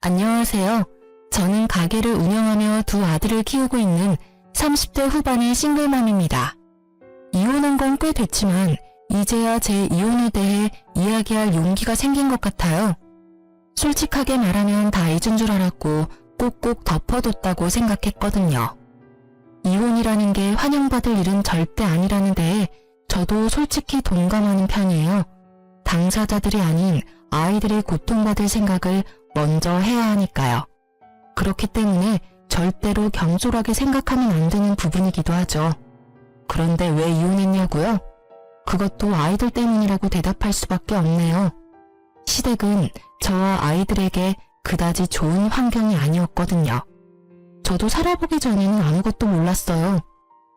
안녕하세요. 저는 가게를 운영하며 두 아들을 키우고 있는 30대 후반의 싱글맘입니다. 이혼한 건 꽤 됐지만 이제야 제 이혼에 대해 이야기할 용기가 생긴 것 같아요. 솔직하게 말하면 다 잊은 줄 알았고 꼭꼭 덮어뒀다고 생각했거든요. 이혼이라는 게 환영받을 일은 절대 아니라는 데에 저도 솔직히 동감하는 편이에요. 당사자들이 아닌 아이들이 고통받을 생각을 먼저 해야 하니까요. 그렇기 때문에 절대로 경솔하게 생각하면 안 되는 부분이기도 하죠. 그런데 왜 이혼했냐고요? 그것도 아이들 때문이라고 대답할 수밖에 없네요. 시댁은 저와 아이들에게 그다지 좋은 환경이 아니었거든요. 저도 살아보기 전에는 아무것도 몰랐어요.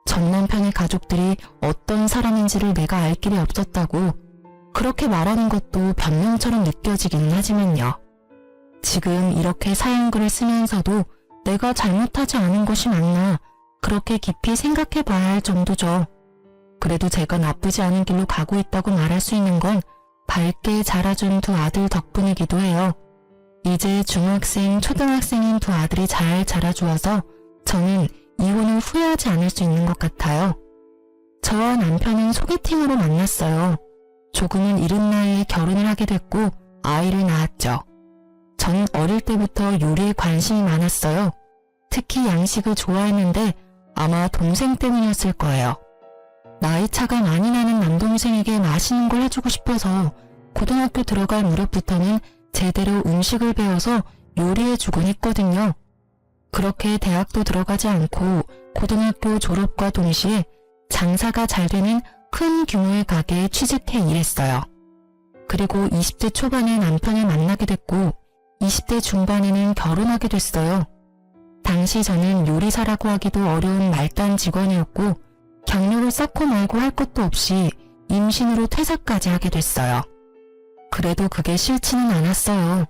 전 남편의 가족들이 어떤 사람인지를 내가 알 길이 없었다고 그렇게 말하는 것도 변명처럼 느껴지기는 하지만요. 지금 이렇게 사연글을 쓰면서도 내가 잘못하지 않은 것이 맞나 그렇게 깊이 생각해 봐야 할 정도죠. 그래도 제가 나쁘지 않은 길로 가고 있다고 말할 수 있는 건 밝게 자라준 두 아들 덕분이기도 해요. 이제 중학생, 초등학생인 두 아들이 잘 자라주어서 저는 이혼을 후회하지 않을 수 있는 것 같아요. 저와 남편은 소개팅으로 만났어요. 조금은 이른 나이에 결혼을 하게 됐고 아이를 낳았죠. 전 어릴 때부터 요리에 관심이 많았어요. 특히 양식을 좋아했는데 아마 동생 때문이었을 거예요. 나이 차가 많이 나는 남동생에게 맛있는 걸 해주고 싶어서 고등학교 들어갈 무렵부터는 제대로 음식을 배워서 요리해주곤 했거든요. 그렇게 대학도 들어가지 않고 고등학교 졸업과 동시에 장사가 잘 되는 큰 규모의 가게에 취직해 일했어요. 그리고 20대 초반에 남편을 만나게 됐고 20대 중반에는 결혼하게 됐어요. 당시 저는 요리사라고 하기도 어려운 말단 직원이었고 경력을 쌓고 말고 할 것도 없이 임신으로 퇴사까지 하게 됐어요. 그래도 그게 싫지는 않았어요.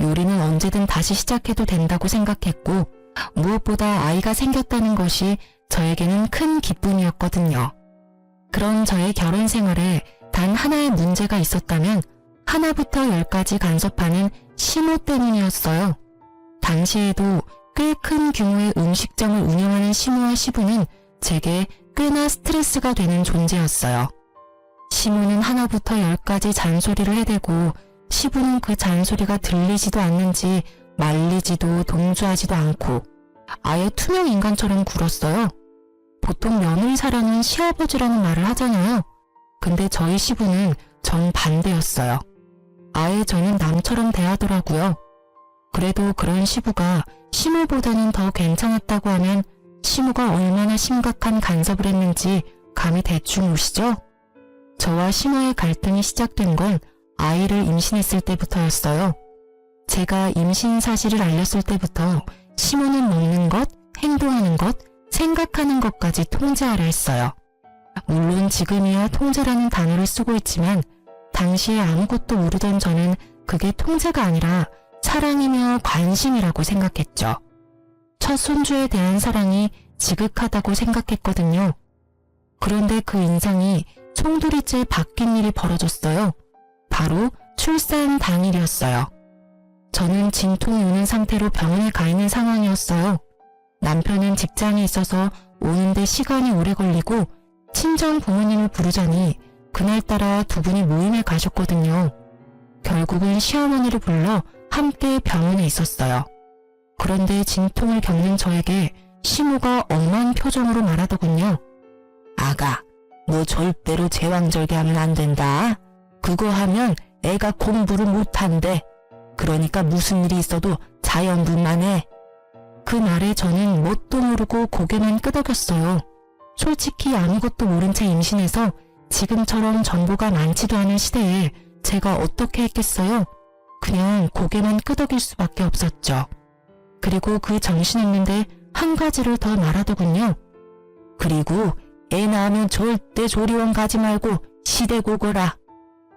요리는 언제든 다시 시작해도 된다고 생각했고 무엇보다 아이가 생겼다는 것이 저에게는 큰 기쁨이었거든요. 그런 저의 결혼 생활에 단 하나의 문제가 있었다면 하나부터 10까지 간섭하는 시모 때문이었어요. 당시에도 꽤 큰 규모의 음식점을 운영하는 시모와 시부는 제게 꽤나 스트레스가 되는 존재였어요. 시모는 하나부터 10까지 잔소리를 해대고 시부는 그 잔소리가 들리지도 않는지 말리지도 동조하지도 않고 아예 투명 인간처럼 굴었어요. 보통 며느리 사랑은 시아버지라는 말을 하잖아요. 근데 저희 시부는 정반대였어요. 아예 저는 남처럼 대하더라고요. 그래도 그런 시부가 시모보다는 더 괜찮았다고 하면 시모가 얼마나 심각한 간섭을 했는지 감이 대충 오시죠? 저와 시모의 갈등이 시작된 건 아이를 임신했을 때부터였어요. 제가 임신 사실을 알렸을 때부터 시모는 먹는 것, 행동하는 것, 생각하는 것까지 통제하려 했어요. 물론 지금이야 통제라는 단어를 쓰고 있지만 당시에 아무것도 모르던 저는 그게 통제가 아니라 사랑이며 관심이라고 생각했죠. 첫 손주에 대한 사랑이 지극하다고 생각했거든요. 그런데 그 인상이 송두리째 바뀐 일이 벌어졌어요. 바로 출산 당일이었어요. 저는 진통이 오는 상태로 병원에 가 있는 상황이었어요. 남편은 직장에 있어서 오는데 시간이 오래 걸리고 친정 부모님을 부르자니 그날따라 두 분이 모임에 가셨거든요. 결국은 시어머니를 불러 함께 병원에 있었어요. 그런데 진통을 겪는 저에게 시모가 엄한 표정으로 말하더군요. 아가, 너 절대로 제왕절개하면 안 된다. 그거 하면 애가 공부를 못한대. 그러니까 무슨 일이 있어도 자연분만 해. 그 말에 저는 뭣도 모르고 고개만 끄덕였어요. 솔직히 아무것도 모른 채 임신해서 지금처럼 정보가 많지도 않은 시대에 제가 어떻게 했겠어요? 그냥 고개만 끄덕일 수밖에 없었죠. 그리고 그 정신없는데 한 가지를 더 말하더군요. 그리고 애 낳으면 절대 조리원 가지 말고 시댁 오거라.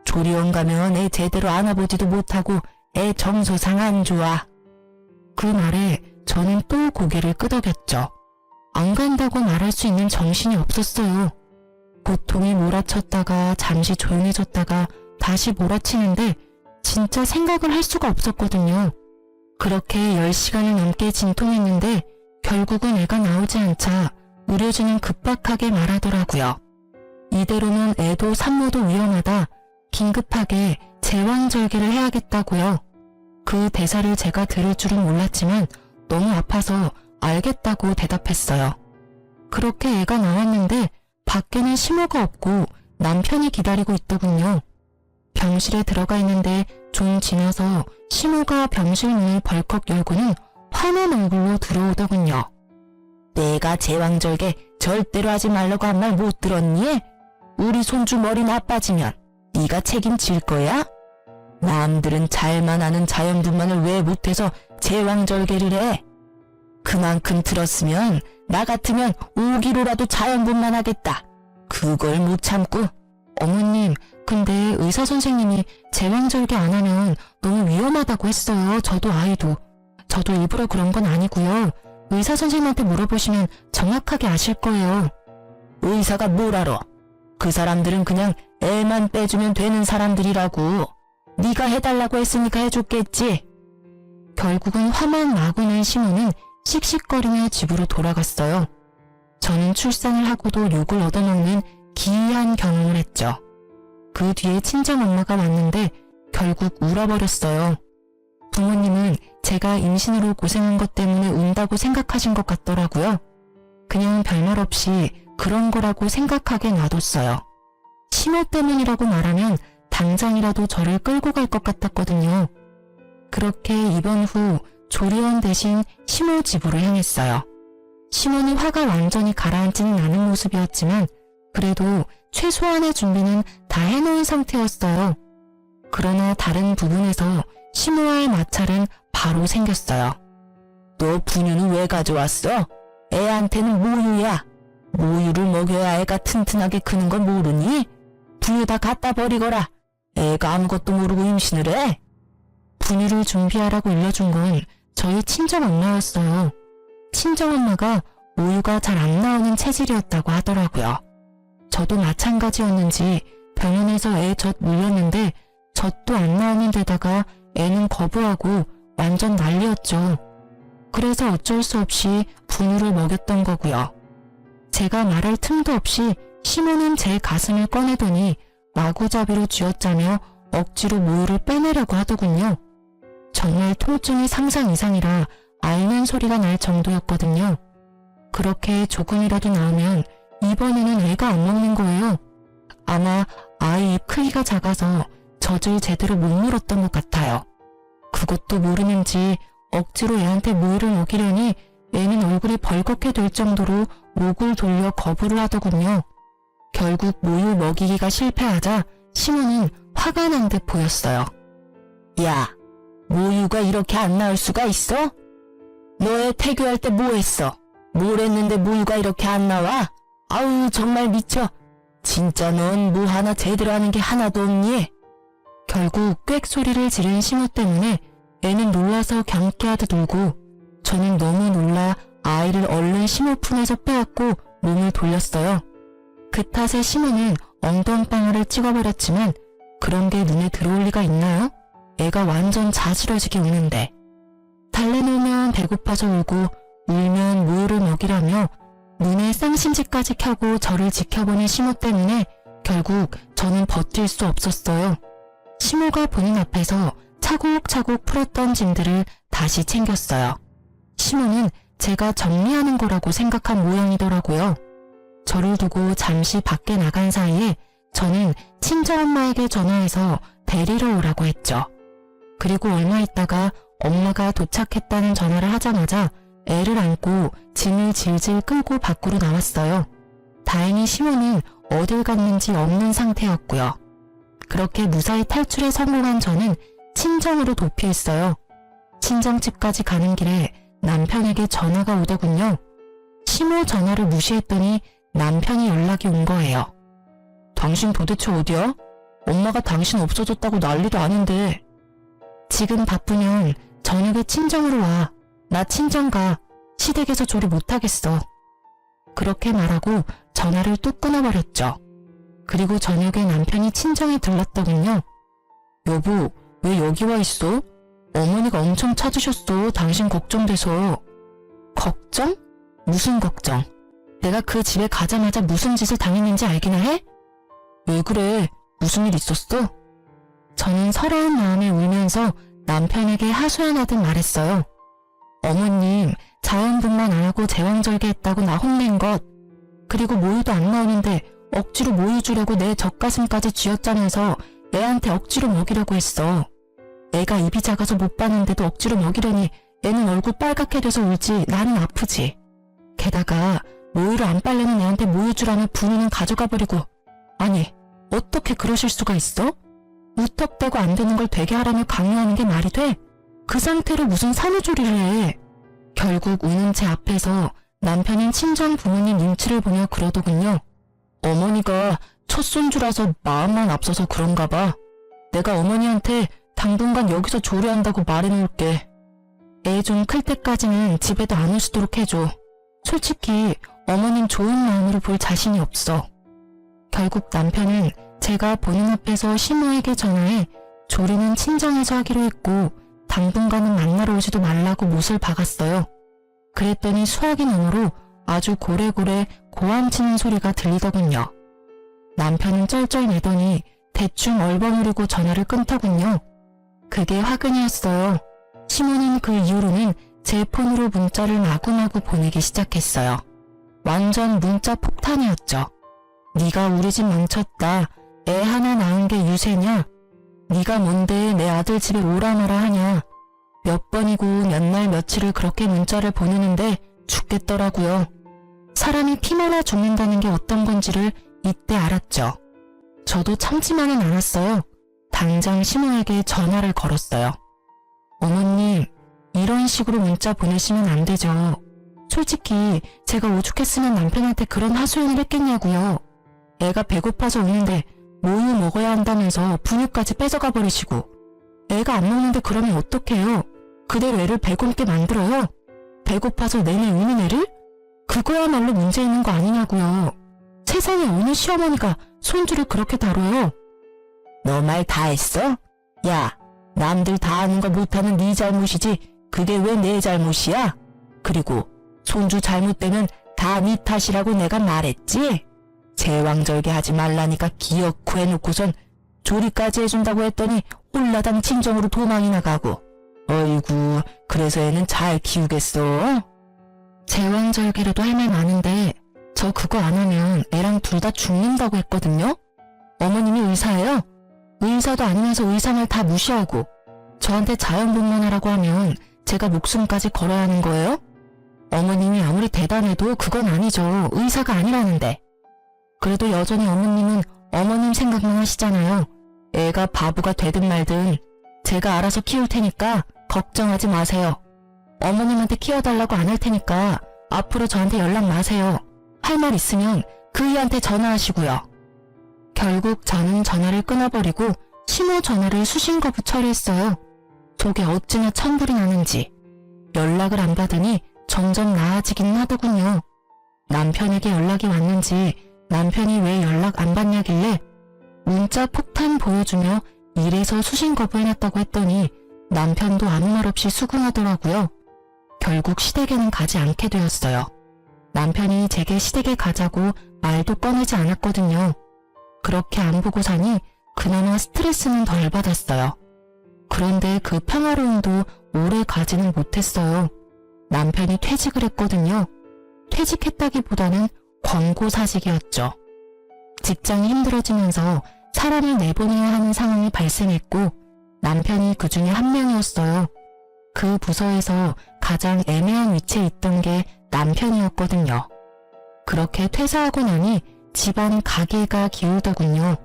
조리원 가면 애 제대로 안아보지도 못하고 애 정서상 안 좋아. 그 말에 저는 또 고개를 끄덕였죠. 안 간다고 말할 수 있는 정신이 없었어요. 고통이 몰아쳤다가 잠시 조용해졌다가 다시 몰아치는데 진짜 생각을 할 수가 없었거든요. 그렇게 10시간을 넘게 진통했는데 결국은 애가 나오지 않자 의료진은 급박하게 말하더라고요. 이대로는 애도 산모도 위험하다. 긴급하게 제왕절개를 해야겠다고요. 그 대사를 제가 들을 줄은 몰랐지만 너무 아파서 알겠다고 대답했어요. 그렇게 애가 나왔는데 밖에는 시모가 없고 남편이 기다리고 있더군요. 병실에 들어가 있는데 좀 지나서 시모가 병실 문을 벌컥 열고는 화난 얼굴로 들어오더군요. 내가 제왕절개 절대로 하지 말라고 한 말 못 들었니? 우리 손주 머리 나빠지면 네가 책임질 거야? 남들은 잘만 하는 자연분만을 왜 못해서 제왕절개를 해? 그만큼 들었으면 나 같으면 5기로라도 자연분만 하겠다. 그걸 못 참고. 어머님, 근데 의사 선생님이 제왕절개 안 하면 너무 위험하다고 했어요. 저도 아이도. 저도 일부러 그런 건 아니고요. 의사 선생님한테 물어보시면 정확하게 아실 거예요. 의사가 뭘 알아? 그 사람들은 그냥 애만 빼주면 되는 사람들이라고. 네가 해달라고 했으니까 해줬겠지. 결국은 화만 마구 낸 시모는 씩씩거리며 집으로 돌아갔어요. 저는 출산을 하고도 욕을 얻어먹는 기이한 경험을 했죠. 그 뒤에 친정엄마가 왔는데 결국 울어버렸어요. 부모님은 제가 임신으로 고생한 것 때문에 운다고 생각하신 것 같더라고요. 그냥 별말 없이 그런 거라고 생각하게 놔뒀어요. 시모 때문이라고 말하면 당장이라도 저를 끌고 갈 것 같았거든요. 그렇게 입원 후 조리원 대신 시모 집으로 향했어요. 시모는 화가 완전히 가라앉지는 않은 모습이었지만 그래도 최소한의 준비는 다 해놓은 상태였어요. 그러나 다른 부분에서 시모와의 마찰은 바로 생겼어요. 너 분유는 왜 가져왔어? 애한테는 모유야. 모유를 먹여야 애가 튼튼하게 크는 건 모르니? 분유 다 갖다 버리거라. 애가 아무것도 모르고 임신을 해? 분유를 준비하라고 일러준 건 저희 친정엄마였어요. 친정엄마가 모유가 잘 안 나오는 체질이었다고 하더라고요. 저도 마찬가지였는지 병원에서 애 젖 물렸는데 젖도 안 나오는 데다가 애는 거부하고 완전 난리였죠. 그래서 어쩔 수 없이 분유를 먹였던 거고요. 제가 말할 틈도 없이 시모는 제 가슴을 꺼내더니 마구잡이로 쥐어짜며 억지로 모유를 빼내려고 하더군요. 정말 통증이 상상 이상이라 앓는 소리가 날 정도였거든요. 그렇게 조금이라도 나오면 이번에는 애가 안 먹는 거예요. 아마 아이 입 크기가 작아서 젖을 제대로 못 물었던 것 같아요. 그것도 모르는지 억지로 애한테 모유를 먹이려니 애는 얼굴이 벌겋게 될 정도로 목을 돌려 거부를 하더군요. 결국 모유 먹이기가 실패하자 시모는 화가 난 듯 보였어요. 야, 모유가 이렇게 안 나올 수가 있어? 너애 태교할 때 뭐 했어? 뭘 했는데 모유가 이렇게 안 나와? 아우 정말 미쳐. 진짜 넌 뭐 하나 제대로 하는 게 하나도 없니? 결국 꽥 소리를 지른 시모 때문에 애는 놀라서 경계하듯 울고 저는 너무 놀라 아이를 얼른 시모 품에서 빼앗고 몸을 돌렸어요. 그 탓에 시모는 엉덩방아를 찍어버렸지만 그런 게 눈에 들어올 리가 있나요? 애가 완전 자지러지게 우는데. 달래놓으면 배고파서 울고 울면 모유를 먹이라며 눈에 쌍심지까지 켜고 저를 지켜보는 시모 때문에 결국 저는 버틸 수 없었어요. 시모가 본인 앞에서 차곡차곡 풀었던 짐들을 다시 챙겼어요. 시모는 제가 정리하는 거라고 생각한 모양이더라고요. 저를 두고 잠시 밖에 나간 사이에 저는 친정엄마에게 전화해서 데리러 오라고 했죠. 그리고 얼마 있다가 엄마가 도착했다는 전화를 하자마자 애를 안고 짐을 질질 끌고 밖으로 나왔어요. 다행히 시모는 어딜 갔는지 없는 상태였고요. 그렇게 무사히 탈출에 성공한 저는 친정으로 도피했어요. 친정집까지 가는 길에 남편에게 전화가 오더군요. 시모 전화를 무시했더니 남편이 연락이 온 거예요. 당신 도대체 어디야? 엄마가 당신 없어졌다고 난리도 아닌데. 지금 바쁘면 저녁에 친정으로 와. 나 친정 가. 시댁에서 조리 못하겠어. 그렇게 말하고 전화를 뚝 끊어버렸죠. 그리고 저녁에 남편이 친정에 들렀더군요. 여보, 왜 여기 와 있어? 어머니가 엄청 찾으셨어. 당신 걱정돼서. 걱정? 무슨 걱정? 내가 그 집에 가자마자 무슨 짓을 당했는지 알기나 해? 왜 그래? 무슨 일 있었어? 저는 서러운 마음에 울면서 남편에게 하소연하듯 말했어요. 어머님, 자연분만 안 하고 제왕절개했다고 나 혼낸 것, 그리고 모유도 안 나오는데 억지로 모유 주려고 내 젖가슴까지 쥐어짜면서 애한테 억지로 먹이려고 했어. 애가 입이 작아서 못 봤는데도 억지로 먹이려니 애는 얼굴 빨갛게 돼서 울지, 나는 아프지. 게다가 모유를 안 빨려는 애한테 모유 주라며 분유는 가져가 버리고. 아니, 어떻게 그러실 수가 있어? 무턱대고 안 되는 걸 되게 하라며 강요하는 게 말이 돼? 그 상태로 무슨 산후조리를 해? 결국 우는 제 앞에서 남편인 친정 부모님 눈치를 보며 그러더군요. 어머니가 첫 손주라서 마음만 앞서서 그런가 봐. 내가 어머니한테 당분간 여기서 조리한다고 말해놓을게. 애 좀 클 때까지는 집에도 안 오시도록 해줘. 솔직히 어머님 좋은 마음으로 볼 자신이 없어. 결국 남편은 제가 보는 앞에서 시모에게 전화해 조리는 친정에서 하기로 했고 당분간은 만나러 오지도 말라고 못을 박았어요. 그랬더니 수화기 너머로 아주 고래고래 고함 치는 소리가 들리더군요. 남편은 쩔쩔 매더니 대충 얼버무리고 전화를 끊더군요. 그게 화근이었어요. 시모는 그 이후로는 제 폰으로 문자를 마구마구 보내기 시작했어요. 완전 문자 폭탄이었죠. 네가 우리 집 망쳤다. 애 하나 낳은 게 유세냐? 네가 뭔데 내 아들 집에 오라 마라 하냐? 몇 번이고 몇 날 며칠을 그렇게 문자를 보내는데 죽겠더라고요. 사람이 피말라 죽는다는 게 어떤 건지를 이때 알았죠. 저도 참지만은 않았어요. 당장 시모에게 전화를 걸었어요. 어머님, 이런 식으로 문자 보내시면 안 되죠. 솔직히 제가 오죽했으면 남편한테 그런 하소연을 했겠냐고요. 애가 배고파서 우는데 모유 먹어야 한다면서 분유까지 뺏어가 버리시고 애가 안 먹는데 그러면 어떡해요? 그대로 애를 배고프게 만들어요? 배고파서 내내 우는 애를? 그거야말로 문제 있는 거 아니냐고요. 세상에 어느 시어머니가 손주를 그렇게 다뤄요? 너 말 다 했어? 야, 남들 다 하는 거 못하는 네 잘못이지 그게 왜 내 잘못이야? 그리고 손주 잘못되면 다 네 탓이라고 내가 말했지? 제왕절개 하지 말라니까 기어코 해놓고선 조리까지 해준다고 했더니 홀라당 친정으로 도망이 나가고. 어이구, 그래서 애는 잘 키우겠어? 제왕절개라도 할 말 많은데 저 그거 안 하면 애랑 둘 다 죽는다고 했거든요? 어머님이 의사예요? 의사도 아니면서 의사 말 다 무시하고 저한테 자연분만하라고 하면 제가 목숨까지 걸어야 하는 거예요? 어머님이 아무리 대단해도 그건 아니죠. 의사가 아니라는데. 그래도 여전히 어머님은 어머님 생각만 하시잖아요. 애가 바보가 되든 말든 제가 알아서 키울 테니까 걱정하지 마세요. 어머님한테 키워달라고 안 할 테니까 앞으로 저한테 연락 마세요. 할 말 있으면 그이한테 전화하시고요. 결국 저는 전화를 끊어버리고 시모 전화를 수신 거부 처리했어요. 속에 어찌나 천불이 나는지. 연락을 안 받으니 점점 나아지긴 하더군요. 남편에게 연락이 왔는지 남편이 왜 연락 안 받냐길래 문자 폭탄 보여주며 이래서 수신 거부해놨다고 했더니 남편도 아무 말 없이 수긍하더라고요. 결국 시댁에는 가지 않게 되었어요. 남편이 제게 시댁에 가자고 말도 꺼내지 않았거든요. 그렇게 안 보고 사니 그나마 스트레스는 덜 받았어요. 그런데 그 평화로움도 오래 가지는 못했어요. 남편이 퇴직을 했거든요. 퇴직했다기보다는 권고사직이었죠. 직장이 힘들어지면서 사람을 내보내야 하는 상황이 발생했고 남편이 그 중에 한 명이었어요. 그 부서에서 가장 애매한 위치에 있던 게 남편이었거든요. 그렇게 퇴사하고 나니 집안 가계가 기울더군요.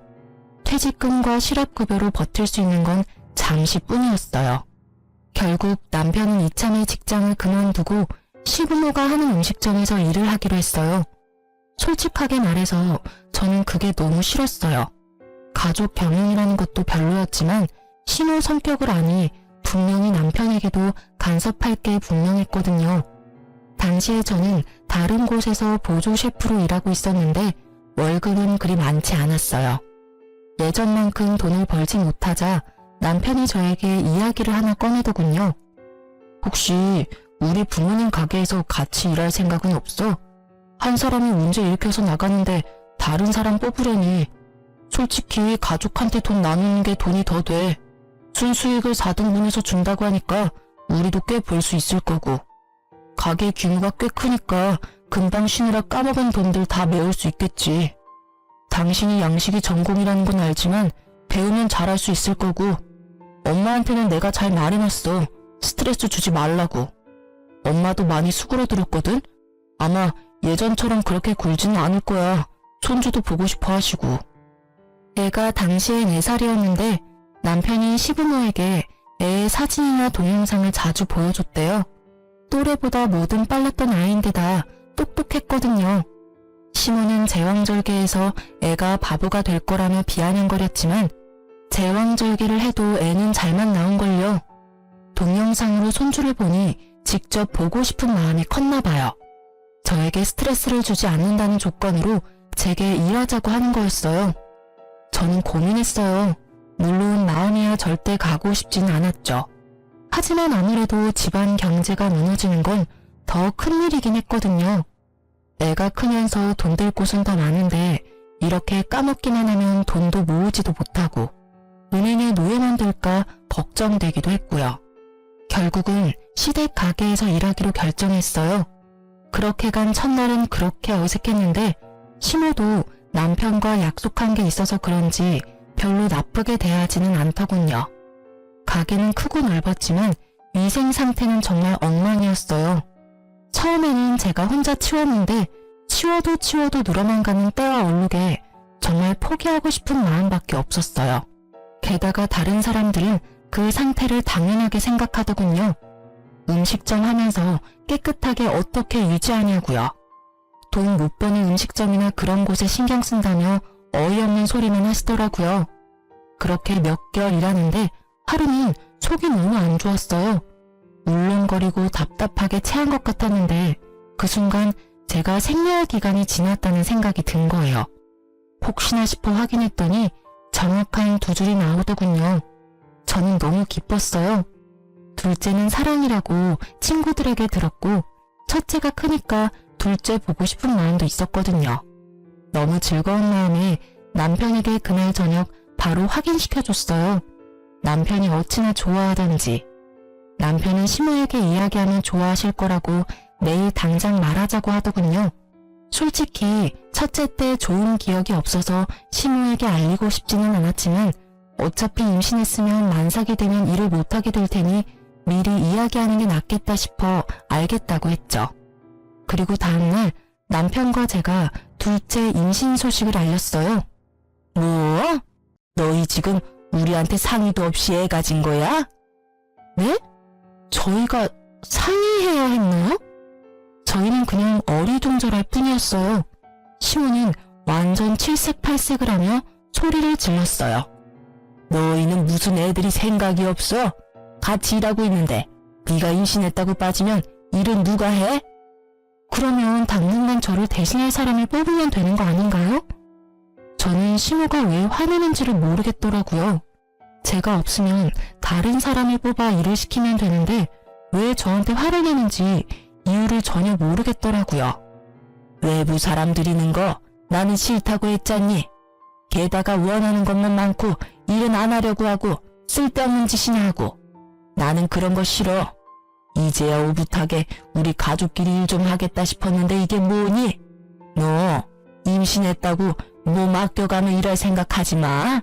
퇴직금과 실업급여로 버틸 수 있는 건 잠시뿐이었어요. 결국 남편은 이참에 직장을 그만두고 시부모가 하는 음식점에서 일을 하기로 했어요. 솔직하게 말해서 저는 그게 너무 싫었어요. 가족 병행이라는 것도 별로였지만 시모 성격을 아니 분명히 남편에게도 간섭할 게 분명했거든요. 당시에 저는 다른 곳에서 보조 셰프로 일하고 있었는데 월급은 그리 많지 않았어요. 예전만큼 돈을 벌지 못하자 남편이 저에게 이야기를 하나 꺼내더군요. 혹시 우리 부모님 가게에서 같이 일할 생각은 없어? 한 사람이 문제 일으켜서 나가는데 다른 사람 뽑으려니. 솔직히 가족한테 돈 나누는 게 돈이 더 돼. 순수익을 4등분해서 준다고 하니까 우리도 꽤 벌 수 있을 거고. 가게 규모가 꽤 크니까 금방 쉬느라 까먹은 돈들 다 메울 수 있겠지. 당신이 양식이 전공이라는 건 알지만 배우면 잘할 수 있을 거고. 엄마한테는 내가 잘 말해놨어. 스트레스 주지 말라고. 엄마도 많이 수그러들었거든? 아마 예전처럼 그렇게 굴지는 않을 거야. 손주도 보고 싶어 하시고. 애가 당시에 4살이었는데 남편이 시부모에게 애의 사진이나 동영상을 자주 보여줬대요. 또래보다 뭐든 빨랐던 아이인데다 똑똑했거든요. 시모는 제왕절개에서 애가 바보가 될 거라며 비아냥거렸지만 제왕절개를 해도 애는 잘만 나온걸요. 동영상으로 손주를 보니 직접 보고 싶은 마음이 컸나 봐요. 저에게 스트레스를 주지 않는다는 조건으로 제게 일하자고 하는 거였어요. 저는 고민했어요. 물론 마음이야 절대 가고 싶지는 않았죠. 하지만 아무래도 집안 경제가 무너지는 건 더 큰일이긴 했거든요. 애가 크면서 돈 들 곳은 더 많은데 이렇게 까먹기만 하면 돈도 모으지도 못하고 은행에 노예만 들까 걱정되기도 했고요. 결국은 시댁 가게에서 일하기로 결정했어요. 그렇게 간 첫날은 그렇게 어색했는데 시모도 남편과 약속한 게 있어서 그런지 별로 나쁘게 대하지는 않더군요. 가게는 크고 넓었지만 위생 상태는 정말 엉망이었어요. 처음에는 제가 혼자 치웠는데 치워도 늘어만 가는 때와 얼룩에 정말 포기하고 싶은 마음밖에 없었어요. 게다가 다른 사람들은 그 상태를 당연하게 생각하더군요. 음식점 하면서 깨끗하게 어떻게 유지하냐고요. 돈 못 버는 음식점이나 그런 곳에 신경 쓴다며 어이없는 소리만 하시더라고요. 그렇게 몇 개월 일하는데 하루는 속이 너무 안 좋았어요. 울렁거리고 답답하게 체한 것 같았는데 그 순간 제가 생리할 기간이 지났다는 생각이 든 거예요. 혹시나 싶어 확인했더니 정확한 2줄이 나오더군요. 저는 너무 기뻤어요. 둘째는 사랑이라고 친구들에게 들었고 첫째가 크니까 둘째 보고 싶은 마음도 있었거든요. 너무 즐거운 마음에 남편에게 그날 저녁 바로 확인시켜줬어요. 남편이 어찌나 좋아하던지. 남편은 시모에게 이야기하면 좋아하실 거라고 내일 당장 말하자고 하더군요. 솔직히 첫째 때 좋은 기억이 없어서 시모에게 알리고 싶지는 않았지만 어차피 임신했으면 만삭이 되면 일을 못하게 될 테니 미리 이야기하는 게 낫겠다 싶어 알겠다고 했죠. 그리고 다음날 남편과 제가 둘째 임신 소식을 알렸어요. 뭐? 너희 지금 우리한테 상의도 없이 애 가진 거야? 네? 저희가 상의해야 했나요? 저희는 그냥 어리둥절할 뿐이었어요. 시모는 완전 칠색팔색을 하며 소리를 질렀어요. 너희는 무슨 애들이 생각이 없어? 같이 일하고 있는데 네가 임신했다고 빠지면 일은 누가 해? 그러면 당분간 저를 대신할 사람을 뽑으면 되는 거 아닌가요? 저는 시모가 왜 화내는지를 모르겠더라고요. 제가 없으면 다른 사람을 뽑아 일을 시키면 되는데 왜 저한테 화를 내는지 이유를 전혀 모르겠더라고요. 외부 사람 들이는 거 나는 싫다고 했잖니. 게다가 원하는 것만 많고 일은 안 하려고 하고 쓸데없는 짓이나 하고. 나는 그런 거 싫어. 이제야 오붓하게 우리 가족끼리 일 좀 하겠다 싶었는데 이게 뭐니? 너 임신했다고 몸 아껴가며 일할 생각하지 마.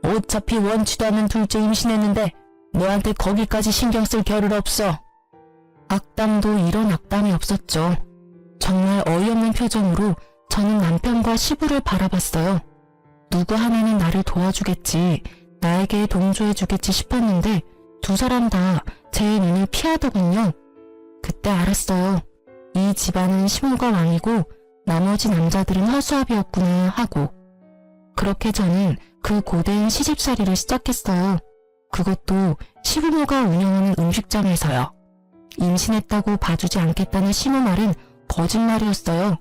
어차피 원치도 않는 둘째 임신했는데 너한테 거기까지 신경 쓸 겨를 없어. 악담도 이런 악담이 없었죠. 정말 어이없는 표정으로 저는 남편과 시부를 바라봤어요. 누구 하나는 나를 도와주겠지, 나에게 동조해주겠지 싶었는데 두 사람 다 제 눈을 피하더군요. 그때 알았어요. 이 집안은 시모가 왕이고 나머지 남자들은 허수아비였구나 하고. 그렇게 저는 그 고된 시집살이를 시작했어요. 그것도 시부모가 운영하는 음식점에서요. 임신했다고 봐주지 않겠다는 시모 말은 거짓말이었어요.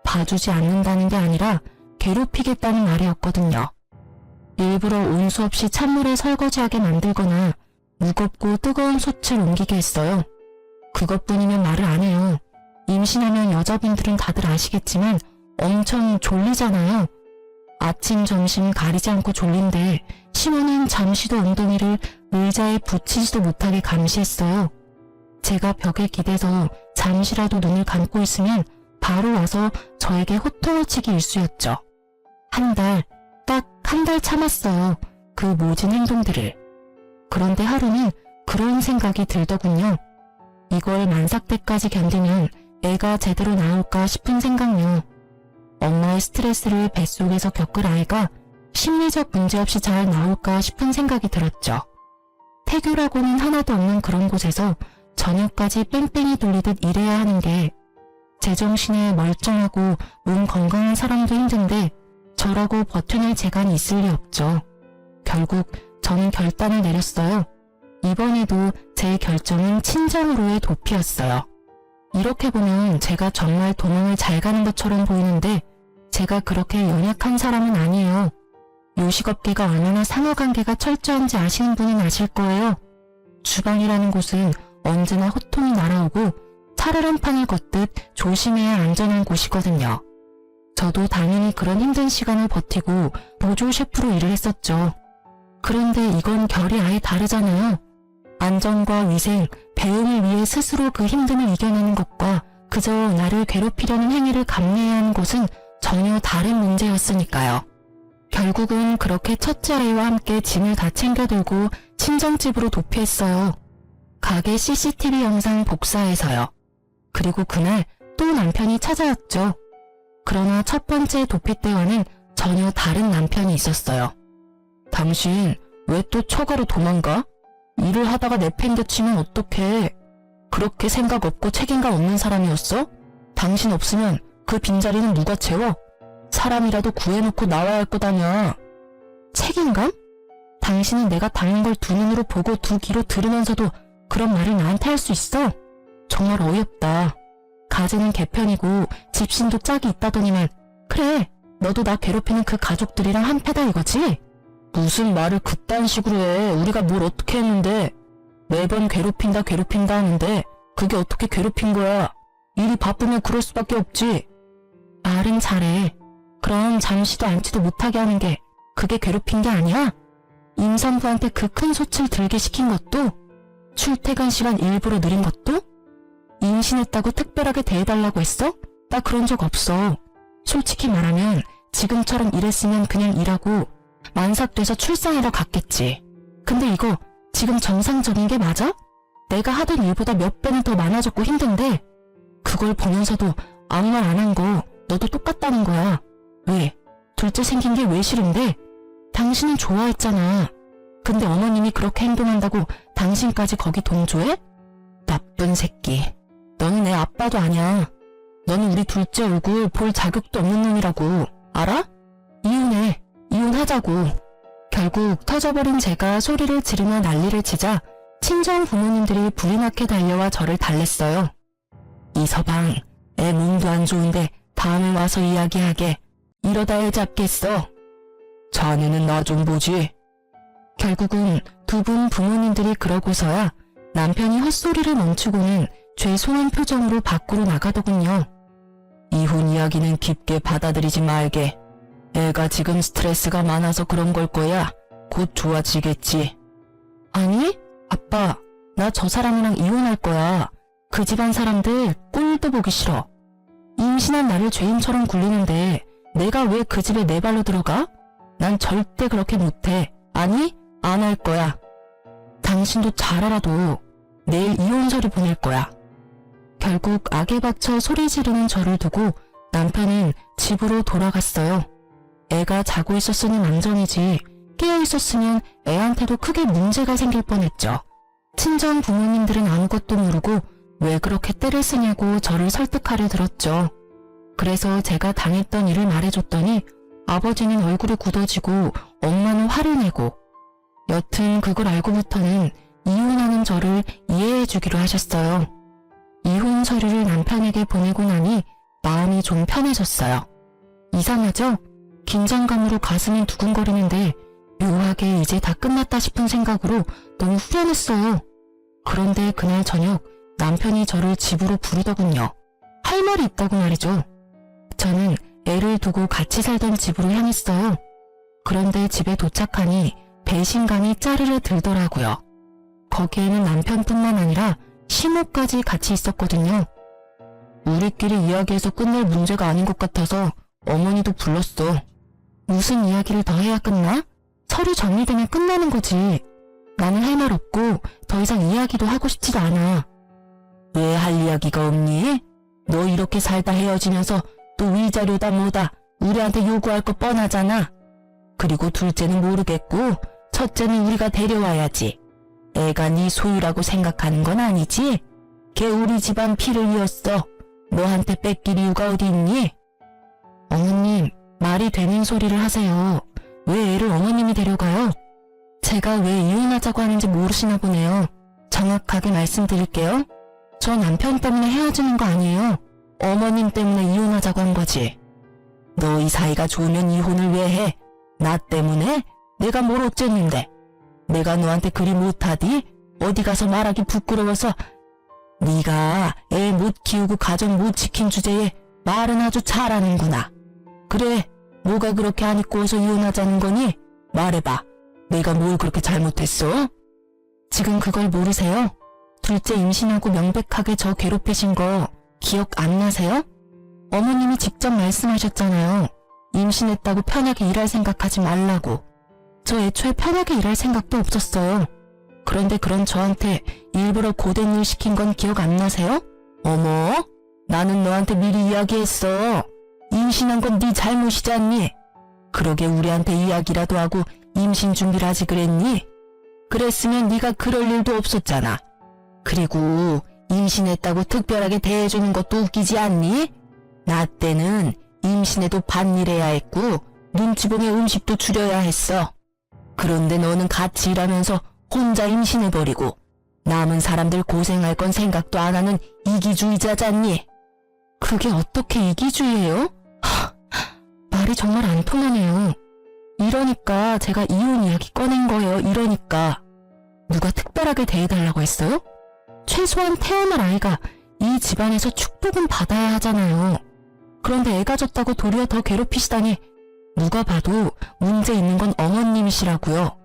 봐주지 않는다는 게 아니라 괴롭히겠다는 말이었거든요. 일부러 온수 없이 찬물에 설거지하게 만들거나 무겁고 뜨거운 솥을 옮기게 했어요. 그것뿐이면 말을 안 해요. 임신하면 여자분들은 다들 아시겠지만 엄청 졸리잖아요. 아침, 점심 가리지 않고 졸린데 시모는 잠시도 엉덩이를 의자에 붙이지도 못하게 감시했어요. 제가 벽에 기대서 잠시라도 눈을 감고 있으면 바로 와서 저에게 호통을 치기 일쑤였죠. 딱 한 달 참았어요. 그 모진 행동들을. 그런데 하루는 그런 생각이 들더군요. 이걸 만삭 때까지 견디면 애가 제대로 나올까 싶은 생각요. 엄마의 스트레스를 뱃속에서 겪을 아이가 심리적 문제 없이 잘 나올까 싶은 생각이 들었죠. 태교라고는 하나도 없는 그런 곳에서 저녁까지 뺑뺑이 돌리듯 일해야 하는 게 제정신에 멀쩡하고 몸 건강한 사람도 힘든데 저라고 버텨낼 재간이 있을 리 없죠. 결국 저는 결단을 내렸어요. 이번에도 제 결정은 친정으로의 도피였어요. 이렇게 보면 제가 정말 도망을 잘 가는 것처럼 보이는데 제가 그렇게 연약한 사람은 아니에요. 요식업계가 얼마나 상하관계가 철저한지 아시는 분은 아실 거예요. 주방이라는 곳은 언제나 호통이 날아오고 차를 한 판을 걷듯 조심해야 안전한 곳이거든요. 저도 당연히 그런 힘든 시간을 버티고 보조 셰프로 일을 했었죠. 그런데 이건 결이 아예 다르잖아요. 안전과 위생, 배움을 위해 스스로 그 힘듦을 이겨내는 것과 그저 나를 괴롭히려는 행위를 감내해야 하는 것은 전혀 다른 문제였으니까요. 결국은 그렇게 첫째 아이와 함께 짐을 다 챙겨들고 친정집으로 도피했어요. 가게 CCTV 영상 복사해서요. 그리고 그날 또 남편이 찾아왔죠. 그러나 첫 번째 도피 때와는 전혀 다른 남편이 있었어요. 당신 왜 또 처가로 도망가? 일을 하다가 내팽개치면 어떡해? 그렇게 생각 없고 책임감 없는 사람이었어? 당신 없으면 그 빈자리는 누가 채워? 사람이라도 구해놓고 나와야 할 것 아냐. 책임감? 당신은 내가 당한 걸 두 눈으로 보고 두 귀로 들으면서도 그런 말을 나한테 할 수 있어? 정말 어이없다. 가재는 개편이고 집신도 짝이 있다더니만 그래 너도 나 괴롭히는 그 가족들이랑 한패다 이거지? 무슨 말을 그딴 식으로 해. 우리가 뭘 어떻게 했는데. 매번 괴롭힌다 하는데 그게 어떻게 괴롭힌 거야. 일이 바쁘면 그럴 수밖에 없지. 말은 잘해. 그럼 잠시도 앉지도 못하게 하는 게 그게 괴롭힌 게 아니야? 임산부한테 그 큰 솥을 들게 시킨 것도? 출퇴근 시간 일부러 느린 것도? 임신했다고 특별하게 대해달라고 했어? 나 그런 적 없어. 솔직히 말하면 지금처럼 일했으면 그냥 일하고 만삭돼서 출산하러 갔겠지. 근데 이거 지금 정상적인 게 맞아? 내가 하던 일보다 몇 배는 더 많아졌고 힘든데 그걸 보면서도 아무 말 안 한 거 너도 똑같다는 거야. 왜? 둘째 생긴 게 왜 싫은데? 당신은 좋아했잖아. 근데 어머님이 그렇게 행동한다고 당신까지 거기 동조해? 나쁜 새끼. 너는 내 아빠도 아니야. 너는 우리 둘째 얼굴 볼 자격도 없는 놈이라고. 알아? 이혼해. 이혼하자고. 결국 터져버린 제가 소리를 지르며 난리를 치자 친정 부모님들이 불이 나게 달려와 저를 달랬어요. 이서방, 애 몸도 안 좋은데 다음에 와서 이야기하게. 이러다 애 잡겠어. 자네는 나 좀 보지. 결국은 두 분 부모님들이 그러고서야 남편이 헛소리를 멈추고는 죄송한 표정으로 밖으로 나가더군요. 이혼 이야기는 깊게 받아들이지 말게. 애가 지금 스트레스가 많아서 그런 걸 거야. 곧 좋아지겠지. 아니, 아빠, 나 저 사람이랑 이혼할 거야. 그 집안 사람들 꼴도 보기 싫어. 임신한 나를 죄인처럼 굴리는데 내가 왜 그 집에 내 발로 들어가? 난 절대 그렇게 못해. 아니, 안 할 거야. 당신도 잘 알아도 내일 이혼서를 보낼 거야. 결국 악에 받쳐 소리 지르는 저를 두고 남편은 집으로 돌아갔어요. 애가 자고 있었으니 안정이지 깨어 있었으면 애한테도 크게 문제가 생길 뻔했죠. 친정 부모님들은 아무것도 모르고 왜 그렇게 떼를 쓰냐고 저를 설득하려 들었죠. 그래서 제가 당했던 일을 말해줬더니 아버지는 얼굴이 굳어지고 엄마는 화를 내고 여튼 그걸 알고부터는 이혼하는 저를 이해해주기로 하셨어요. 이혼 서류를 남편에게 보내고 나니 마음이 좀 편해졌어요. 이상하죠? 긴장감으로 가슴이 두근거리는데 묘하게 이제 다 끝났다 싶은 생각으로 너무 후련했어요. 그런데 그날 저녁 남편이 저를 집으로 부르더군요. 할 말이 있다고 말이죠. 저는 애를 두고 같이 살던 집으로 향했어요. 그런데 집에 도착하니 배신감이 짜르르 들더라고요. 거기에는 남편뿐만 아니라 시모까지 같이 있었거든요. 우리끼리 이야기해서 끝낼 문제가 아닌 것 같아서 어머니도 불렀어. 무슨 이야기를 더 해야 끝나? 서류 정리되면 끝나는 거지. 나는 할 말 없고 더 이상 이야기도 하고 싶지도 않아. 왜 할 이야기가 없니? 너 이렇게 살다 헤어지면서 또 위자료다 뭐다 우리한테 요구할 거 뻔하잖아. 그리고 둘째는 모르겠고 첫째는 우리가 데려와야지. 애가 네 소유라고 생각하는 건 아니지? 걔 우리 집안 피를 이었어. 너한테 뺏길 이유가 어디 있니? 어머님, 말이 되는 소리를 하세요. 왜 애를 어머님이 데려가요? 제가 왜 이혼하자고 하는지 모르시나 보네요. 정확하게 말씀드릴게요. 저 남편 때문에 헤어지는 거 아니에요. 어머님 때문에 이혼하자고 한 거지. 너희 사이가 좋으면 이혼을 왜 해? 나 때문에? 내가 뭘 어쨌는데? 내가 너한테 그리 못하디? 어디 가서 말하기 부끄러워서. 네가 애 못 키우고 가정 못 지킨 주제에 말은 아주 잘하는구나. 그래, 뭐가 그렇게 안 입고 어서 이혼하자는 거니? 말해봐. 내가 뭘 그렇게 잘못했어? 지금 그걸 모르세요? 둘째 임신하고 명백하게 저 괴롭히신 거 기억 안 나세요? 어머님이 직접 말씀하셨잖아요. 임신했다고 편하게 일할 생각하지 말라고. 저 애초에 편하게 일할 생각도 없었어요. 그런데 그런 저한테 일부러 고된 일 시킨 건 기억 안 나세요? 어머, 나는 너한테 미리 이야기했어. 임신한 건 네 잘못이지 않니? 그러게 우리한테 이야기라도 하고 임신 준비를 하지 그랬니? 그랬으면 네가 그럴 일도 없었잖아. 그리고 임신했다고 특별하게 대해주는 것도 웃기지 않니? 나 때는 임신해도 밭일해야 했고 눈치 보며 음식도 줄여야 했어. 그런데 너는 같이 일하면서 혼자 임신해버리고 남은 사람들 고생할 건 생각도 안 하는 이기주의자잖니? 그게 어떻게 이기주의예요? 말이 정말 안 통하네요. 이러니까 제가 이혼 이야기 꺼낸 거예요. 이러니까. 누가 특별하게 대해달라고 했어요? 최소한 태어날 아이가 이 집안에서 축복은 받아야 하잖아요. 그런데 애가 졌다고 도리어 더 괴롭히시다니 누가 봐도 문제 있는 건 어머님이시라고요.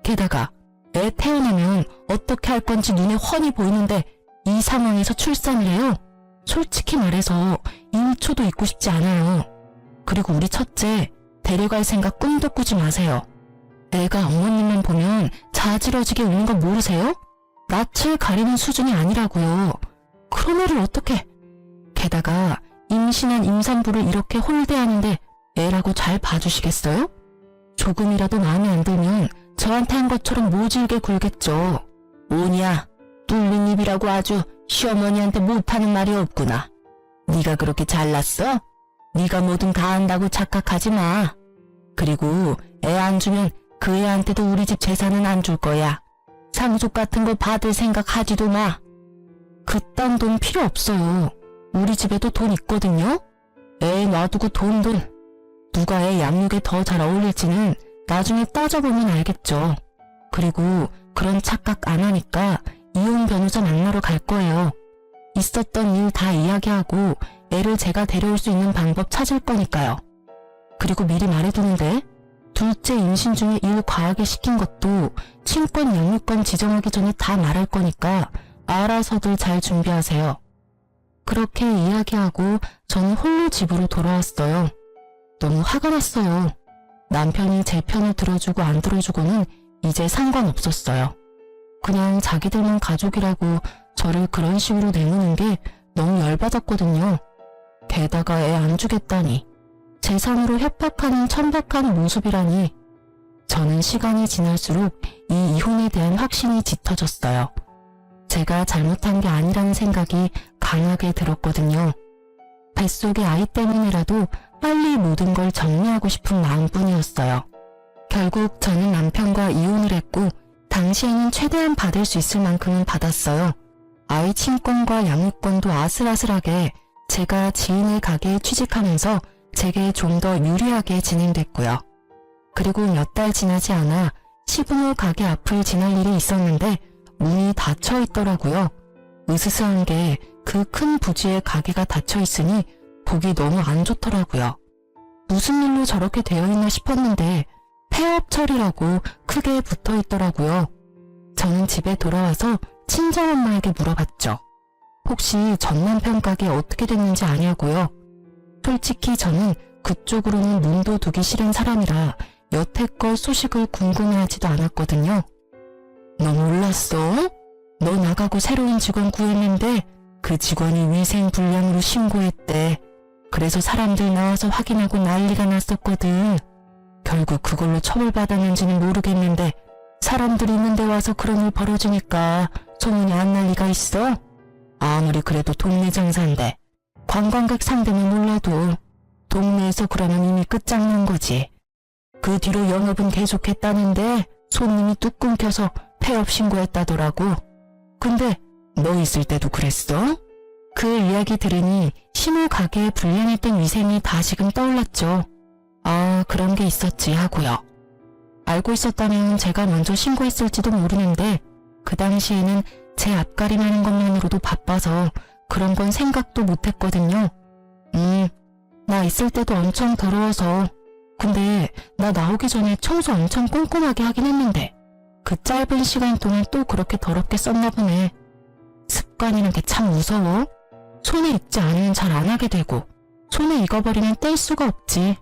게다가 애 태어나면 어떻게 할 건지 눈에 훤히 보이는데 이 상황에서 출산을 해요? 솔직히 말해서 1초도 있고 싶지 않아요. 그리고 우리 첫째 데려갈 생각 꿈도 꾸지 마세요. 애가 어머님만 보면 자지러지게 우는 거 모르세요? 낯을 가리는 수준이 아니라고요. 그런 애를 어떻게... 게다가 임신한 임산부를 이렇게 홀대하는데 애라고 잘 봐주시겠어요? 조금이라도 마음에 안 들면 저한테 한 것처럼 모질게 굴겠죠. 뭐냐, 뚫린 입이라고 아주 시어머니한테 못하는 말이 없구나. 네가 그렇게 잘났어? 네가 뭐든 다 안다고 착각하지 마. 그리고 애 안 주면 그 애한테도 우리 집 재산은 안 줄 거야. 상속 같은 거 받을 생각 하지도 마. 그딴 돈 필요 없어요. 우리 집에도 돈 있거든요. 애 놔두고 돈. 누가 애 양육에 더 잘 어울릴지는 나중에 따져보면 알겠죠. 그리고 그런 착각 안 하니까 이혼 변호사 만나러 갈 거예요. 있었던 일 다 이야기하고 애를 제가 데려올 수 있는 방법 찾을 거니까요. 그리고 미리 말해두는데 둘째 임신 중에 일 과하게 시킨 것도 친권 양육권 지정하기 전에 다 말할 거니까 알아서들 잘 준비하세요. 그렇게 이야기하고 저는 홀로 집으로 돌아왔어요. 너무 화가 났어요. 남편이 제 편을 들어주고 안 들어주고는 이제 상관없었어요. 그냥 자기들만 가족이라고 저를 그런 식으로 내모는 게 너무 열받았거든요. 게다가 애 안 주겠다니, 재산으로 협박하는 천박한 모습이라니. 저는 시간이 지날수록 이 이혼에 대한 확신이 짙어졌어요. 제가 잘못한 게 아니라는 생각이 강하게 들었거든요. 뱃속의 아이 때문이라도 빨리 모든 걸 정리하고 싶은 마음뿐이었어요. 결국 저는 남편과 이혼을 했고 당시에는 최대한 받을 수 있을 만큼은 받았어요. 아이 친권과 양육권도 아슬아슬하게 제가 지인의 가게에 취직하면서 제게 좀 더 유리하게 진행됐고요. 그리고 몇 달 지나지 않아 시부모 가게 앞을 지날 일이 있었는데 문이 닫혀 있더라고요. 으스스한 게 그 큰 부지에 가게가 닫혀 있으니 보기 너무 안 좋더라고요. 무슨 일로 저렇게 되어 있나 싶었는데 폐업 처리라고 크게 붙어 있더라고요. 저는 집에 돌아와서 친정엄마에게 물어봤죠. 혹시 전 남편 가게 어떻게 됐는지 아냐고요. 솔직히 저는 그쪽으로는 눈도 두기 싫은 사람이라 여태껏 소식을 궁금해하지도 않았거든요. 너 몰랐어? 너 나가고 새로운 직원 구했는데 그 직원이 위생불량으로 신고했대. 그래서 사람들 나와서 확인하고 난리가 났었거든. 결국 그걸로 처벌받았는지는 모르겠는데 사람들이 있는데 와서 그런 일 벌어지니까 소문이 안 날 리가 있어? 아무리 그래도 동네 장사인데 관광객 상대면 몰라도 동네에서 그러면 이미 끝장난 거지. 그 뒤로 영업은 계속했다는데 손님이 뚝 끊겨서 폐업 신고했다더라고. 근데 너 있을 때도 그랬어? 그 이야기 들으니 시모 가게에 불량했던 위생이 다시금 떠올랐죠. 아, 그런 게 있었지 하고요. 알고 있었다면 제가 먼저 신고했을지도 모르는데 그 당시에는 제 앞가림하는 것만으로도 바빠서 그런 건 생각도 못했거든요. 나 있을 때도 엄청 더러워서. 근데 나 나오기 전에 청소 엄청 꼼꼼하게 하긴 했는데 그 짧은 시간 동안 또 그렇게 더럽게 썼나 보네. 습관이란 게 참 무서워. 손에 익지 않으면 잘 안 하게 되고 손에 익어버리면 뗄 수가 없지.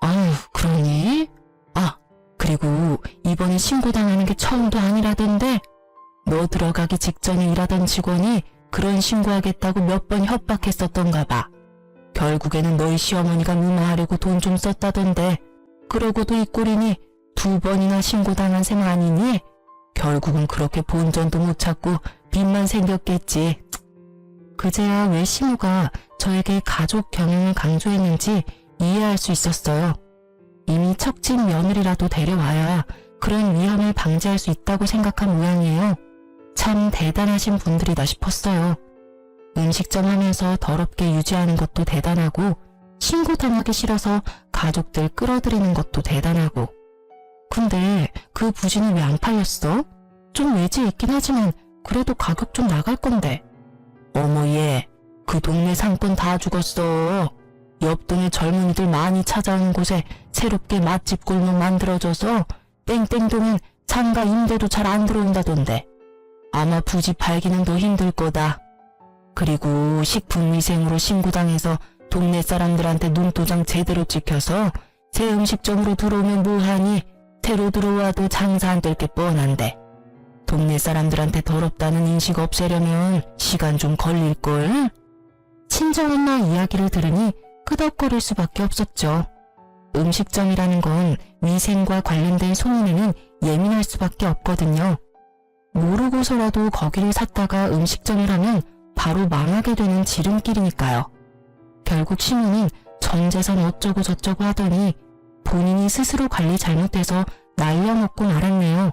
아유, 그러니? 아, 그리고 이번에 신고당하는 게 처음도 아니라던데 너 들어가기 직전에 일하던 직원이 그런 신고하겠다고 몇 번 협박했었던가 봐. 결국에는 너희 시어머니가 무마하려고 돈 좀 썼다던데 그러고도 이 꼴이니 2번이나 신고당한 셈 아니니? 결국은 그렇게 본전도 못 찾고 빚만 생겼겠지. 그제야 왜 시모가 저에게 가족 경영을 강조했는지 이해할 수 있었어요. 이미 척진 며느리라도 데려와야 그런 위험을 방지할 수 있다고 생각한 모양이에요. 참 대단하신 분들이다 싶었어요. 음식점 하면서 더럽게 유지하는 것도 대단하고 신고당하기 싫어서 가족들 끌어들이는 것도 대단하고. 근데 그 부지는 왜 안 팔렸어? 좀 외지 있긴 하지만 그래도 가격 좀 나갈 건데. 어머 얘, 그 동네 상권 다 죽었어. 옆동에 젊은이들 많이 찾아오는 곳에 새롭게 맛집 골목 만들어줘서 땡땡동은 상가 임대도 잘 안 들어온다던데. 아마 부지 팔기는 더 힘들 거다. 그리고 식품위생으로 신고당해서 동네 사람들한테 눈도장 제대로 찍혀서 새 음식점으로 들어오면 뭐하니? 새로 들어와도 장사 안 될 게 뻔한데. 동네 사람들한테 더럽다는 인식 없애려면 시간 좀 걸릴걸? 친정엄마 이야기를 들으니 끄덕거릴 수밖에 없었죠. 음식점이라는 건 위생과 관련된 소문에는 예민할 수밖에 없거든요. 모르고서라도 거기를 샀다가 음식점을 하면 바로 망하게 되는 지름길이니까요. 결국 시모는 전 재산 어쩌고 저쩌고 하더니 본인이 스스로 관리 잘못해서 날려먹고 말았네요.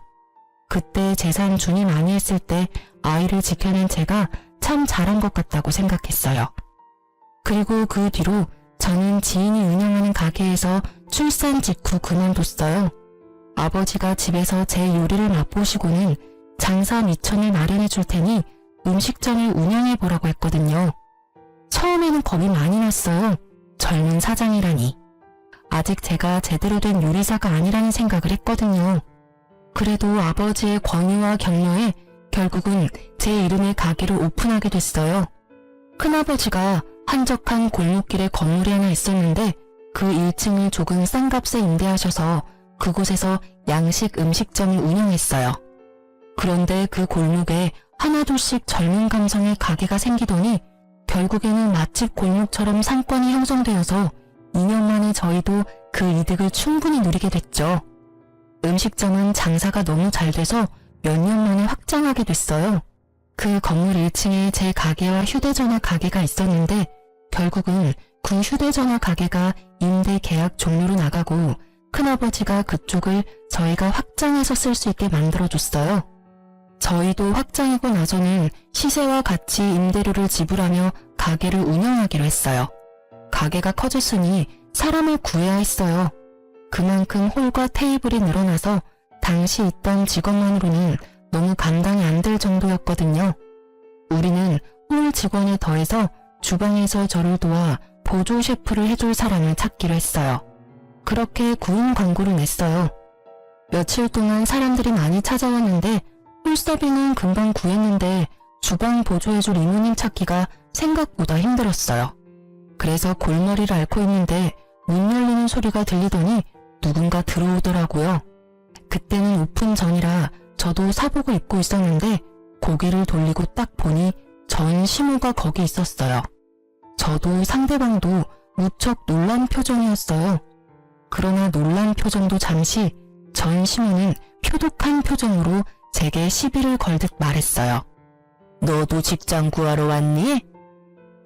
그때 재산 준이 많이 했을 때 아이를 지켜낸 제가 참 잘한 것 같다고 생각했어요. 그리고 그 뒤로 저는 지인이 운영하는 가게에서 출산 직후 그만뒀어요. 아버지가 집에서 제 요리를 맛보시고는 장사 미천을 마련해 줄 테니 음식점을 운영해보라고 했거든요. 처음에는 겁이 많이 났어요. 젊은 사장이라니. 아직 제가 제대로 된 요리사가 아니라는 생각을 했거든요. 그래도 아버지의 권유와 격려에 결국은 제 이름의 가게를 오픈하게 됐어요. 큰아버지가 한적한 골목길에 건물이 하나 있었는데 그 1층을 조금 싼 값에 임대하셔서 그곳에서 양식 음식점을 운영했어요. 그런데 그 골목에 하나둘씩 젊은 감성의 가게가 생기더니 결국에는 맛집 골목처럼 상권이 형성되어서 2년 만에 저희도 그 이득을 충분히 누리게 됐죠. 음식점은 장사가 너무 잘 돼서 몇 년 만에 확장하게 됐어요. 그 건물 1층에 제 가게와 휴대전화 가게가 있었는데 결국은 그 휴대전화 가게가 임대 계약 종료로 나가고 큰아버지가 그쪽을 저희가 확장해서 쓸 수 있게 만들어줬어요. 저희도 확장하고 나서는 시세와 같이 임대료를 지불하며 가게를 운영하기로 했어요. 가게가 커졌으니 사람을 구해야 했어요. 그만큼 홀과 테이블이 늘어나서 당시 있던 직원만으로는 너무 감당이 안 될 정도였거든요. 우리는 홀 직원에 더해서 주방에서 저를 도와 보조 셰프를 해줄 사람을 찾기로 했어요. 그렇게 구인 광고를 냈어요. 며칠 동안 사람들이 많이 찾아왔는데 홀서빙은 금방 구했는데 주방 보조해줄 이모님 찾기가 생각보다 힘들었어요. 그래서 골머리를 앓고 있는데 문 열리는 소리가 들리더니 누군가 들어오더라고요. 그때는 오픈 전이라 저도 사복을 입고 있었는데 고개를 돌리고 딱 보니 전 시모가 거기 있었어요. 저도 상대방도 무척 놀란 표정이었어요. 그러나 놀란 표정도 잠시 전 시모는 표독한 표정으로 제게 시비를 걸듯 말했어요. 너도 직장 구하러 왔니?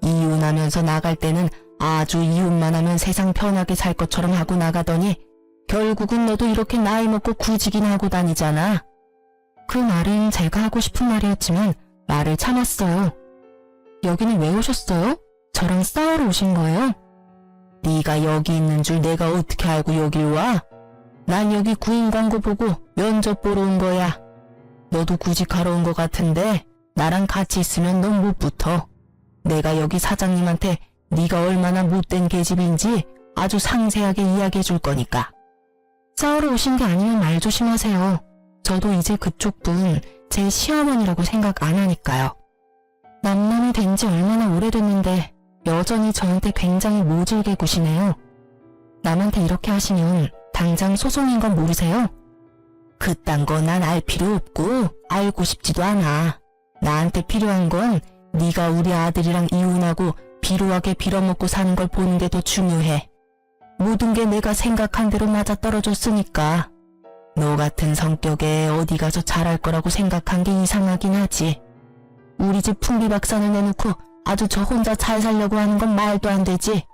이혼하면서 나갈 때는 아주 이혼만 하면 세상 편하게 살 것처럼 하고 나가더니 결국은 너도 이렇게 나이 먹고 구직이나 하고 다니잖아. 그 말은 제가 하고 싶은 말이었지만 말을 참았어요. 여기는 왜 오셨어요? 저랑 싸우러 오신 거예요? 네가 여기 있는 줄 내가 어떻게 알고 여길 와? 난 여기 구인 광고 보고 면접 보러 온 거야. 너도 구직하러 온 것 같은데 나랑 같이 있으면 넌 못 붙어. 내가 여기 사장님한테 네가 얼마나 못된 계집인지 아주 상세하게 이야기해 줄 거니까. 싸우러 오신 게 아니면 말 조심하세요. 저도 이제 그쪽 분 제 시어머니라고 생각 안 하니까요. 남남이 된 지 얼마나 오래됐는데 여전히 저한테 굉장히 모질게 구시네요. 남한테 이렇게 하시면 당장 소송인 건 모르세요? 그딴 거 난 알 필요 없고 알고 싶지도 않아. 나한테 필요한 건 네가 우리 아들이랑 이혼하고 비루하게 빌어먹고 사는 걸 보는 게 더 중요해. 모든 게 내가 생각한 대로 맞아떨어졌으니까. 너 같은 성격에 어디 가서 잘할 거라고 생각한 게 이상하긴 하지. 우리 집 풍비박산을 내놓고 아주 저 혼자 잘 살려고 하는 건 말도 안 되지.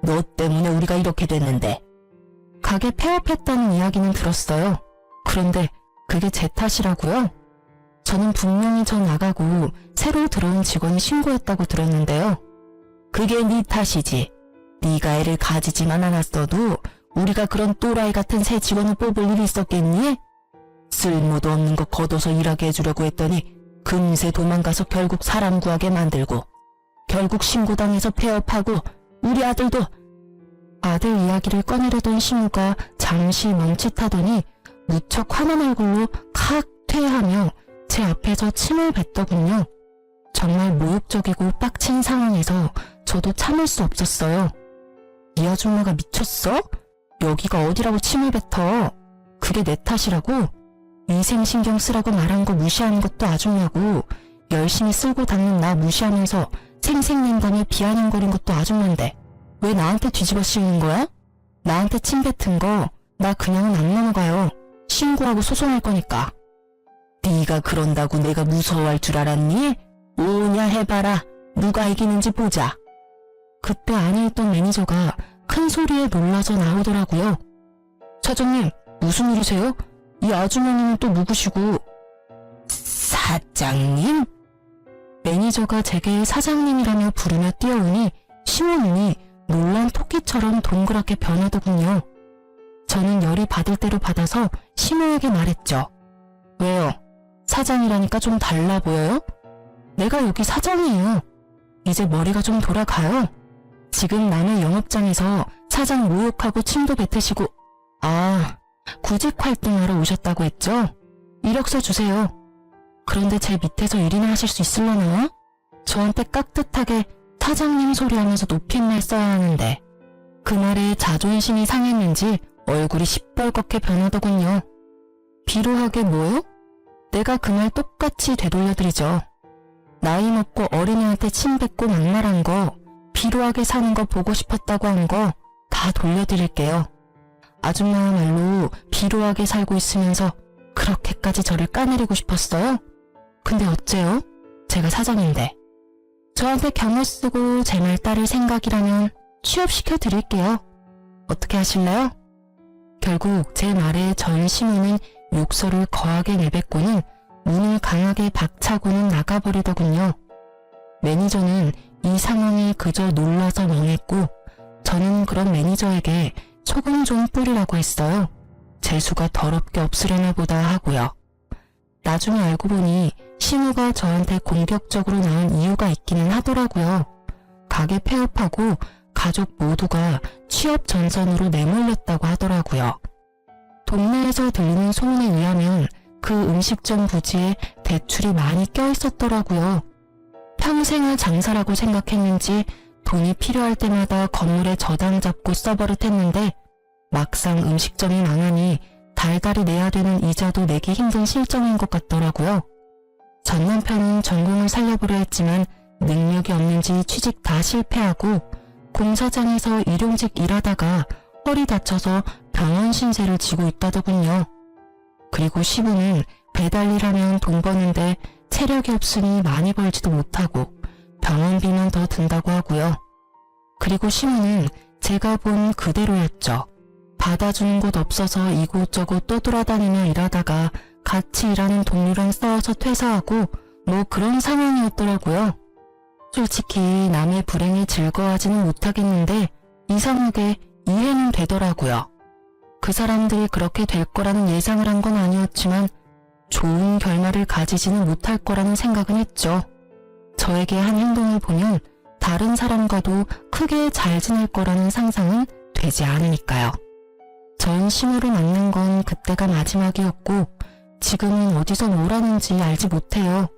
너 때문에 우리가 이렇게 됐는데. 가게 폐업했다는 이야기는 들었어요. 그런데 그게 제 탓이라고요? 저는 분명히 저 나가고 새로 들어온 직원이 신고했다고 들었는데요. 그게 네 탓이지. 네가 애를 가지지만 않았어도 우리가 그런 또라이 같은 새 직원을 뽑을 일이 있었겠니? 쓸모도 없는 거 걷어서 일하게 해주려고 했더니 금세 도망가서 결국 사람 구하게 만들고 결국 신고당해서 폐업하고 우리 아들도. 아들 이야기를 꺼내려던 시무가 잠시 멈칫하더니 무척 화난 얼굴로 칵 퇴하며 제 앞에서 침을 뱉더군요. 정말 모욕적이고 빡친 상황에서 저도 참을 수 없었어요. 이 아줌마가 미쳤어? 여기가 어디라고 침을 뱉어? 그게 내 탓이라고? 위생신경 쓰라고 말한 거 무시하는 것도 아줌마고 열심히 쓸고 닦는 나 무시하면서 생색낸다며 비아냥거린 것도 아줌마인데 왜 나한테 뒤집어 씌우는 거야? 나한테 침 뱉은 거 나 그냥은 안 넘어가요. 신고하고 소송할 거니까. 네가 그런다고 내가 무서워할 줄 알았니? 오냐 해봐라. 누가 이기는지 보자. 그때 안에 있던 매니저가 큰 소리에 놀라서 나오더라고요. 사장님, 무슨 일이세요? 이 아주머니는 또 누구시고? 사장님? 매니저가 제게 사장님이라며 부르며 뛰어오니 시모눈이 놀란 토끼처럼 동그랗게 변하더군요. 저는 열이 받을 대로 받아서 시모에게 말했죠. 왜요? 사장이라니까 좀 달라 보여요? 내가 여기 사장이에요. 이제 머리가 좀 돌아가요. 지금 남의 영업장에서 사장 모욕하고 침도 뱉으시고. 아, 구직 활동하러 오셨다고 했죠? 이력서 주세요. 그런데 제 밑에서 일이나 하실 수 있으려나요? 저한테 깍듯하게 사장님 소리하면서 높임말 써야 하는데 그 말에 자존심이 상했는지 얼굴이 시뻘겋게 변하더군요. 비루하게 뭐요? 내가 그 말 똑같이 되돌려드리죠. 나이 먹고 어린애한테 침 뱉고 막말한 거, 비루하게 사는 거 보고 싶었다고 한 거 다 돌려드릴게요. 아줌마야말로 비루하게 살고 있으면서 그렇게까지 저를 까내리고 싶었어요? 근데 어째요? 제가 사장인데. 저한테 경을 쓰고 제 말 따를 생각이라면 취업시켜 드릴게요. 어떻게 하실래요? 결국 제 말에 전 시모는 욕설을 거하게 내뱉고는 문을 강하게 박차고는 나가버리더군요. 매니저는 이 상황에 그저 놀라서 멍했고 저는 그런 매니저에게 소금 좀 뿌리라고 했어요. 재수가 더럽게 없으려나 보다 하고요. 나중에 알고 보니 신우가 저한테 공격적으로 나온 이유가 있기는 하더라고요. 가게 폐업하고 가족 모두가 취업 전선으로 내몰렸다고 하더라고요. 동네에서 들리는 소문에 의하면 그 음식점 부지에 대출이 많이 껴있었더라고요. 평생을 장사라고 생각했는지 돈이 필요할 때마다 건물에 저당 잡고 써버릇했는데 막상 음식점이 망하니 달달이 내야 되는 이자도 내기 힘든 실정인 것 같더라고요. 전 남편은 전공을 살려보려 했지만 능력이 없는지 취직 다 실패하고 공사장에서 일용직 일하다가 허리 다쳐서 병원 신세를 지고 있다더군요. 그리고 시부는 배달일 하면 돈 버는데 체력이 없으니 많이 벌지도 못하고 병원비만 더 든다고 하고요. 그리고 시부는 제가 본 그대로였죠. 받아주는 곳 없어서 이곳저곳 떠돌아다니며 일하다가 같이 일하는 동료랑 싸워서 퇴사하고 뭐 그런 상황이었더라고요. 솔직히 남의 불행에 즐거워하지는 못하겠는데 이상하게 이해는 되더라고요. 그 사람들이 그렇게 될 거라는 예상을 한 건 아니었지만 좋은 결말을 가지지는 못할 거라는 생각은 했죠. 저에게 한 행동을 보면 다른 사람과도 크게 잘 지낼 거라는 상상은 되지 않으니까요. 전 신우를 만난 건 그때가 마지막이었고 지금은 어디서 뭘 하는지 알지 못해요.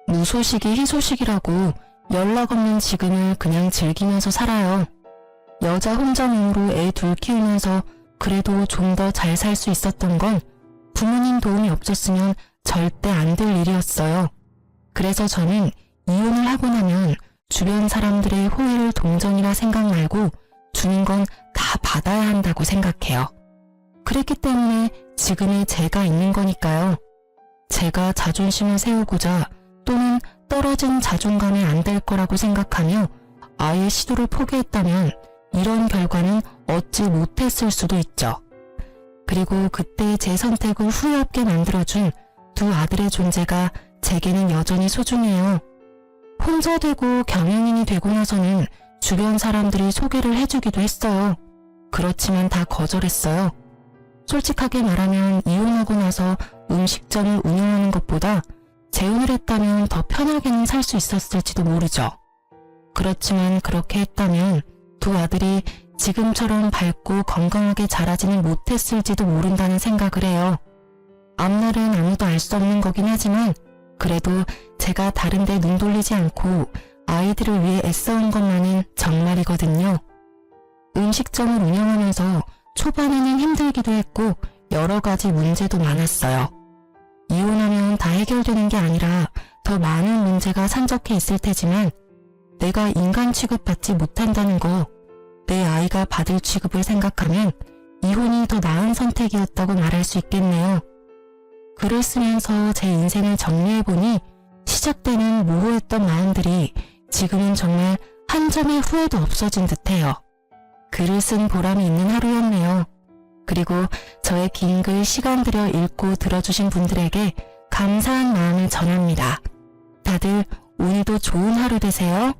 무소식이 희소식이라고 연락 없는 지금을 그냥 즐기면서 살아요. 여자 혼자 몸으로 애 둘 키우면서 그래도 좀 더 잘 살 수 있었던 건 부모님 도움이 없었으면 절대 안 될 일이었어요. 그래서 저는 이혼을 하고 나면 주변 사람들의 호의를 동정이라 생각 말고 주는 건 다 받아야 한다고 생각해요. 그랬기 때문에 지금의 제가 있는 거니까요. 제가 자존심을 세우고자 또는 떨어진 자존감에 안 될 거라고 생각하며 아예 시도를 포기했다면 이런 결과는 얻지 못했을 수도 있죠. 그리고 그때 제 선택을 후회 없게 만들어준 두 아들의 존재가 제게는 여전히 소중해요. 혼자 되고 경영인이 되고 나서는 주변 사람들이 소개를 해주기도 했어요. 그렇지만 다 거절했어요. 솔직하게 말하면 이혼하고 나서 음식점을 운영하는 것보다 재혼을 했다면 더 편하게는 살 수 있었을지도 모르죠. 그렇지만 그렇게 했다면 두 아들이 지금처럼 밝고 건강하게 자라지는 못했을지도 모른다는 생각을 해요. 앞날은 아무도 알 수 없는 거긴 하지만 그래도 제가 다른 데 눈 돌리지 않고 아이들을 위해 애써온 것만은 정말이거든요. 음식점을 운영하면서 초반에는 힘들기도 했고 여러 가지 문제도 많았어요. 이혼하면 다 해결되는 게 아니라 더 많은 문제가 산적해 있을 테지만 내가 인간 취급받지 못한다는 거, 내 아이가 받을 취급을 생각하면 이혼이 더 나은 선택이었다고 말할 수 있겠네요. 글을 쓰면서 제 인생을 정리해보니 시작되는 모호했던 마음들이 지금은 정말 한 점의 후회도 없어진 듯해요. 글을 쓴 보람이 있는 하루였네요. 그리고 저의 긴 글 시간 들여 읽고 들어주신 분들에게 감사한 마음을 전합니다. 다들 오늘도 좋은 하루 되세요.